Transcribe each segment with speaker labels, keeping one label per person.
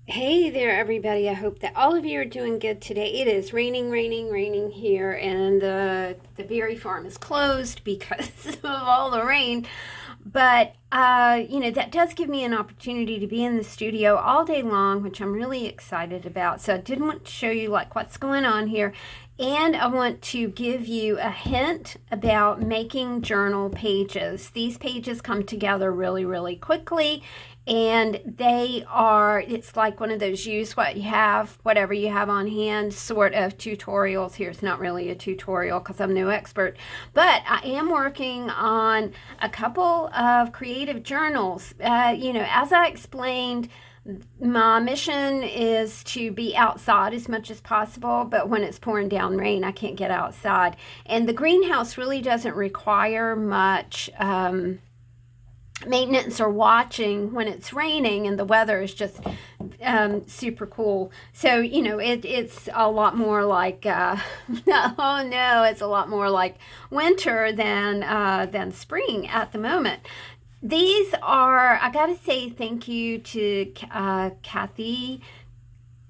Speaker 1: Hey there, everybody. I hope that all of you are doing good today. It is raining, raining, raining here, and the berry farm is closed because of all the rain. But that does give me an opportunity to be in the studio all day long, which I'm really excited about. So I did want to show you like what's going on here. And I want to give you a hint about making journal pages. These pages come together really, really quickly, and it's like one of those use what you have, whatever you have on hand sort of tutorials. Here, it's not really a tutorial because I'm no expert, but I am working on a couple of creative journals. As I explained, my mission is to be outside as much as possible, but when it's pouring down rain, I can't get outside. And the greenhouse really doesn't require much maintenance or watching when it's raining and the weather is just super cool. So, it's a lot more like, oh no, it's a lot more like winter than spring at the moment. These are, I gotta say thank you to Kathy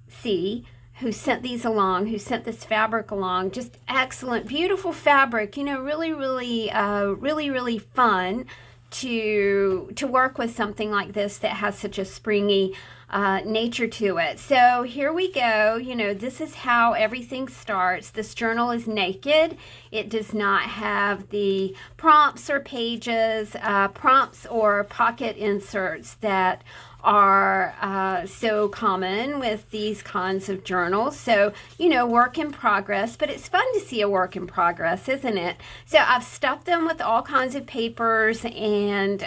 Speaker 1: C., who sent these along, who sent this fabric along. Just excellent, beautiful fabric, really, really, really fun to work with something like this that has such a springy nature to it. So here we go. This is how everything starts. This journal is naked. It does not have the prompts or pages, prompts or pocket inserts that are so common with these kinds of journals. So, work in progress, but it's fun to see a work in progress, isn't it? So I've stuffed them with all kinds of papers and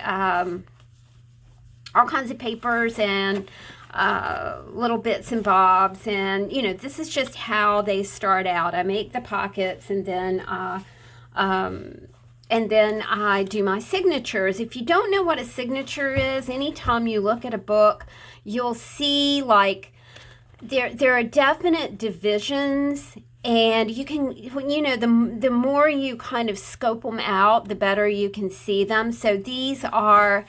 Speaker 1: little bits and bobs. And, this is just how they start out. I make the pockets and then I do my signatures. If you don't know what a signature is, anytime you look at a book, you'll see like there are definite divisions, and you can, the more you kind of scope them out, the better you can see them. So these are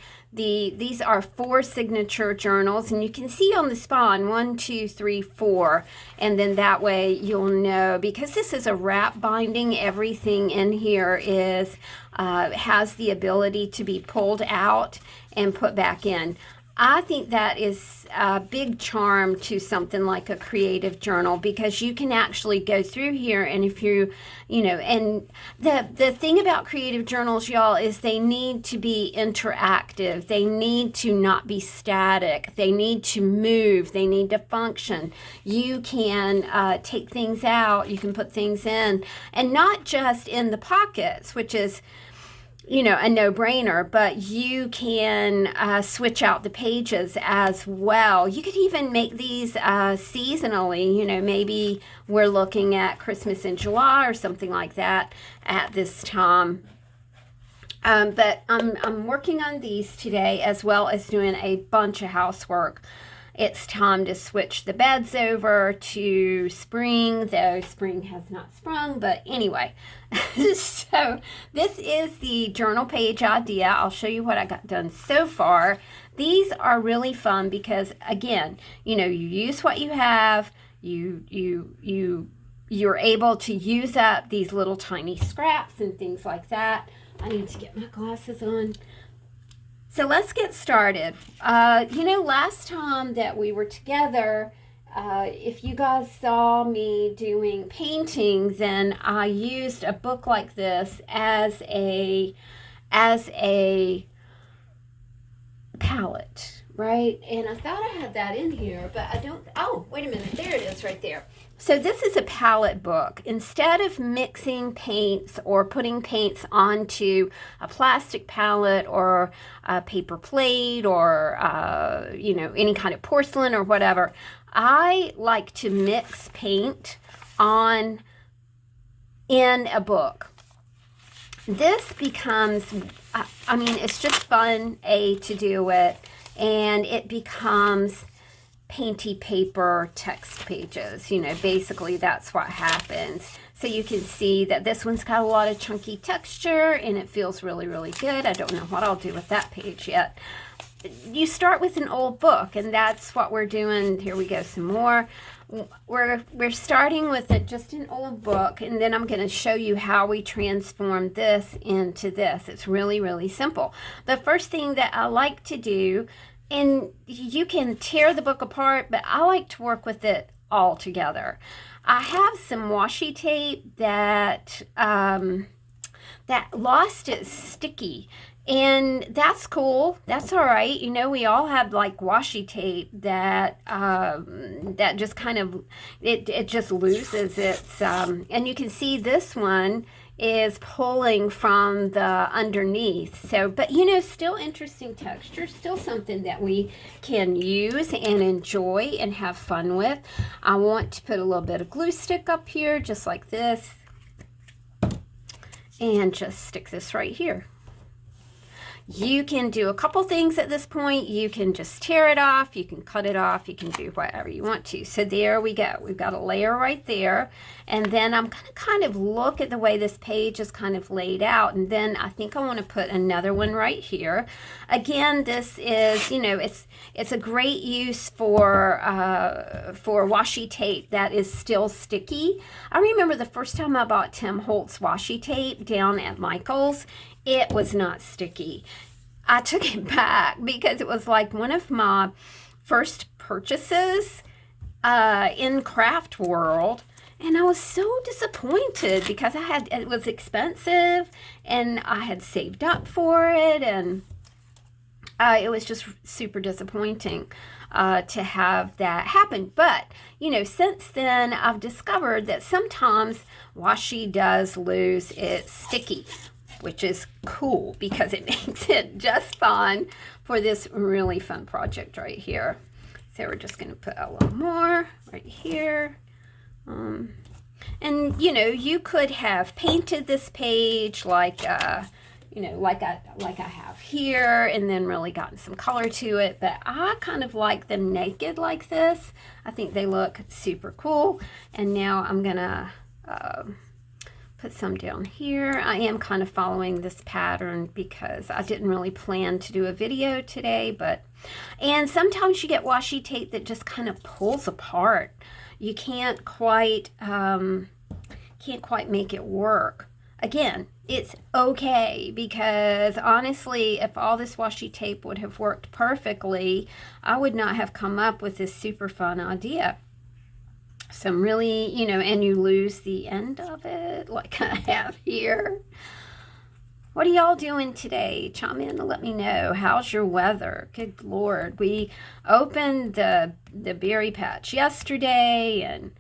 Speaker 1: 4 signature journals, and you can see on the spine 1, 2, 3, 4, and then that way you'll know, because this is a wrap binding, everything in here is has the ability to be pulled out and put back in. I think that is a big charm to something like a creative journal, because you can actually go through here, and if and the thing about creative journals, y'all, is they need to be interactive. They need to not be static. They need to move. They need to function. You can take things out. You can put things in, and not just in the pockets, which is a no-brainer, but you can switch out the pages as well. You could even make these seasonally. Maybe we're looking at Christmas in July or something like that at this time. But I'm working on these today, as well as doing a bunch of housework. It's time to switch the beds over to spring, though spring has not sprung, but anyway. So this is the journal page idea. I'll show you what I got done so far. These are really fun because, again, you use what you have. You're able to use up these little tiny scraps and things like that. I need to get my glasses on. So let's get started. Last time that we were together, if you guys saw me doing painting, then I used a book like this as a palette, right? And I thought I had that in here, but I don't. Oh, wait a minute. There it is right there. So this is a palette book. Instead of mixing paints or putting paints onto a plastic palette or a paper plate or, any kind of porcelain or whatever, I like to mix paint in a book. This becomes, it's just fun, to do it, and it becomes painty paper text pages. Basically that's what happens. So you can see that this one's got a lot of chunky texture and it feels really, really good. I don't know what I'll do with that page yet. you start with an old book, and that's what we're doing. Here we go, some more. We're starting with just an old book, and then I'm going to show you how we transform this into this. It's really, really simple. The first thing that I like to do, and you can tear the book apart, but I like to work with it all together. I have some washi tape that lost its sticky. And that's cool. That's all right. You know, we all have like washi tape that that just kind of it just loses its. And you can see this one is pulling from the underneath. So, but you know, still interesting texture, still something that we can use and enjoy and have fun with. I want to put a little bit of glue stick up here, just like this, and just stick this right here. You can do a couple things at this point. You can just tear it off, you can cut it off, you can do whatever you want to. So there we go. We've got a layer right there. And then I'm going to kind of look at the way this page is kind of laid out. And then I think I want to put another one right here. Again, this is, you know, it's a great use for washi tape that is still sticky. I remember the first time I bought Tim Holtz washi tape down at Michael's. It was not sticky. I took it back because it was like one of my first purchases in craft world, and I was so disappointed because it was expensive and I had saved up for it, and it was just super disappointing to have that happen. But you know, since then I've discovered that sometimes washi does lose its sticky, which is cool because it makes it just fun for this really fun project right here. So we're just going to put a little more right here. And you know, you could have painted this page like you know, like I have here, and then really gotten some color to it. But I kind of like them naked like this. I think they look super cool. And now I'm gonna put some down here. I am kind of following this pattern because I didn't really plan to do a video today, and sometimes you get washi tape that just kind of pulls apart. You can't quite make it work. Again, it's okay, because honestly, if all this washi tape would have worked perfectly, I would not have come up with this super fun idea. Some really, you know, and you lose the end of it like I have here. What are y'all doing today? Chime in to let me know. How's your weather? Good Lord. We opened the berry patch yesterday, and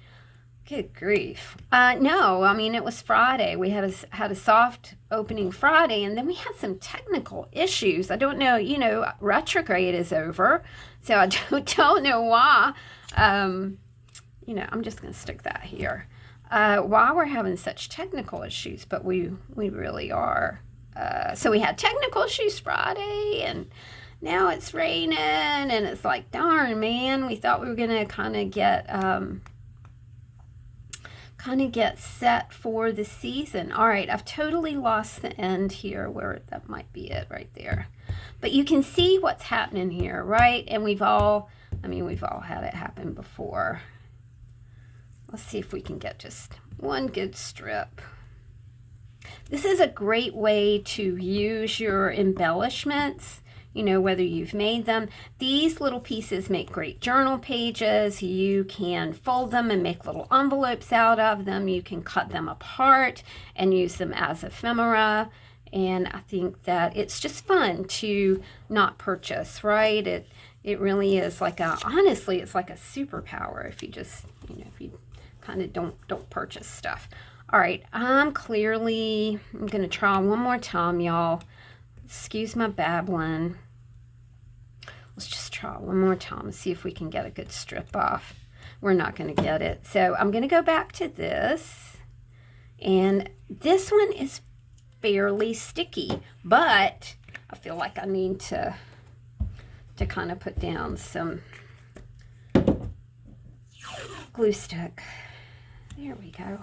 Speaker 1: good grief. No, I mean, it was Friday. We had a soft opening Friday, and then we had some technical issues. I don't know, you know, retrograde is over, so I don't know why. You know, I'm just going to stick that here. Why we're having such technical issues, but we really are. So we had technical issues Friday, and now it's raining, and it's like, darn, man, we thought we were going to kind of get set for the season. All right, I've totally lost the end here, where that might be it right there. But you can see what's happening here, right? And we've all had it happen before. Let's see if we can get just one good strip. This is a great way to use your embellishments, you know, whether you've made them. These little pieces make great journal pages. You can fold them and make little envelopes out of them. You can cut them apart and use them as ephemera. And I think that it's just fun to not purchase, right? It really is like honestly, it's like a superpower if you just, you know, if you kind of don't purchase stuff. All right, I'm going to try one more time, y'all. Excuse my babbling. Let's just try one more time and see if we can get a good strip off. We're not going to get it. So I'm going to go back to this. And this one is fairly sticky, but I feel like I need to kind of put down some glue stick. There we go.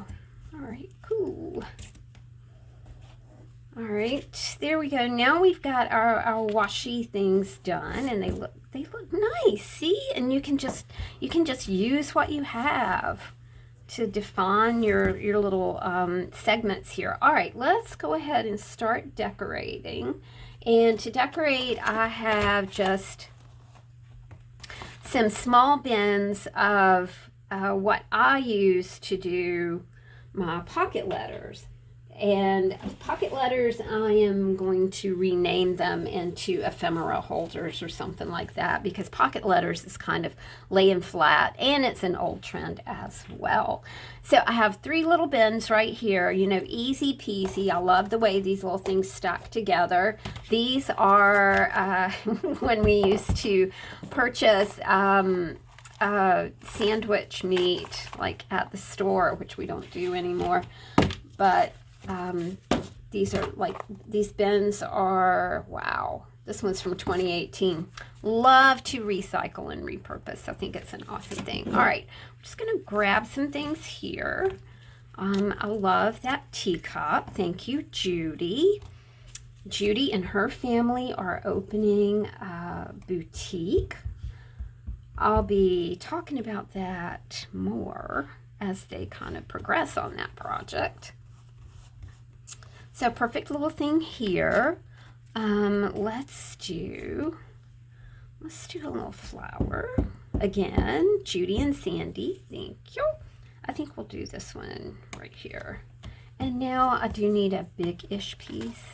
Speaker 1: All right, cool. All right, there we go. Now we've got our washi things done, and they look nice. See, and you can just use what you have to define your little segments here. All right, let's go ahead and start decorating. And to decorate, I have just some small bins of what I use to do my pocket letters. And pocket letters, I am going to rename them into ephemera holders or something like that, because pocket letters is kind of laying flat, and it's an old trend as well. So I have 3 little bins right here, you know, easy peasy. I love the way these little things stack together. These are when we used to purchase sandwich meat, like at the store, which we don't do anymore. But these are like, these bins are, wow, this one's from 2018. Love to recycle and repurpose. I think it's an awesome thing. All right, I'm just gonna grab some things here. I love that teacup. Thank you, Judy. Judy and her family are opening a boutique. I'll be talking about that more as they kind of progress on that project. So perfect little thing here. Let's do a little flower. Again, Judy and Sandy, thank you. I think we'll do this one right here. And now I do need a big-ish piece,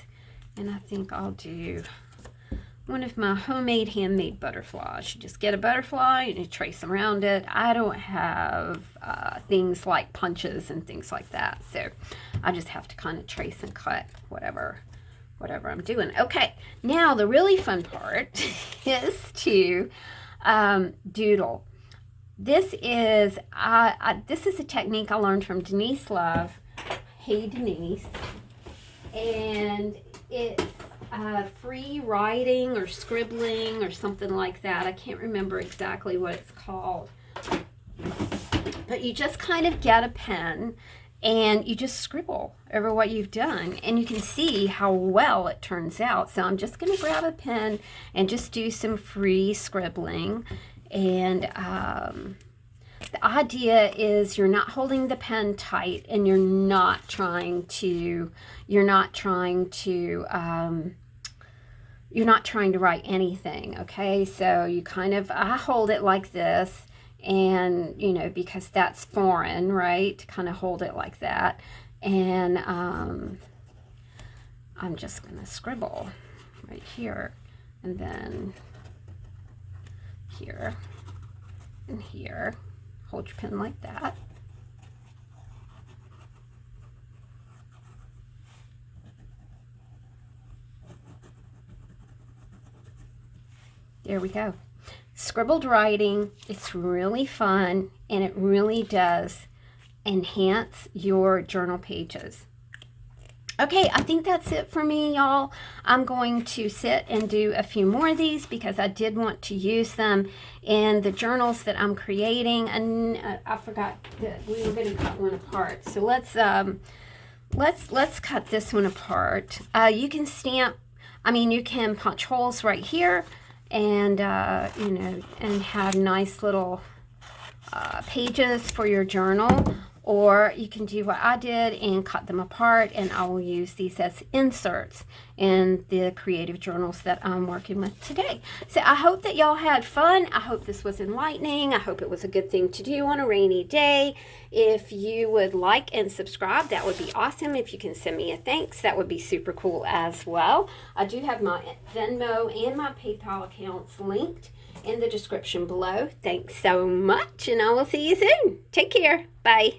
Speaker 1: and I think I'll do one of my homemade handmade butterflies. You just get a butterfly and you trace them around it. I don't have things like punches and things like that, so I just have to kind of trace and cut whatever I'm doing. Okay, now the really fun part is to doodle. This is a technique I learned from Denise Love. Hey Denise. And it's free writing or scribbling or something like that. I can't remember exactly what it's called. But you just kind of get a pen and you just scribble over what you've done, and you can see how well it turns out. So I'm just going to grab a pen and just do some free scribbling. And the idea is you're not holding the pen tight, and you're not trying to write anything, okay? So you kind of, I hold it like this, and, you know, because that's foreign, right? Kind of hold it like that. And I'm just going to scribble right here, and then here, and here. Hold your pen like that. There we go. Scribbled writing, it's really fun, and it really does enhance your journal pages. Okay, I think that's it for me, y'all. I'm going to sit and do a few more of these because I did want to use them in the journals that I'm creating, and I forgot that we were going to cut one apart. So let's cut this one apart. You can stamp, you can punch holes right here, and you know, and have nice little pages for your journal. Or you can do what I did and cut them apart, and I will use these as inserts in the creative journals that I'm working with today. So I hope that y'all had fun. I hope this was enlightening. I hope it was a good thing to do on a rainy day. If you would like and subscribe, that would be awesome. If you can send me a thanks, that would be super cool as well. I do have my Venmo and my PayPal accounts linked in the description below. Thanks so much, and I will see you soon. Take care. Bye.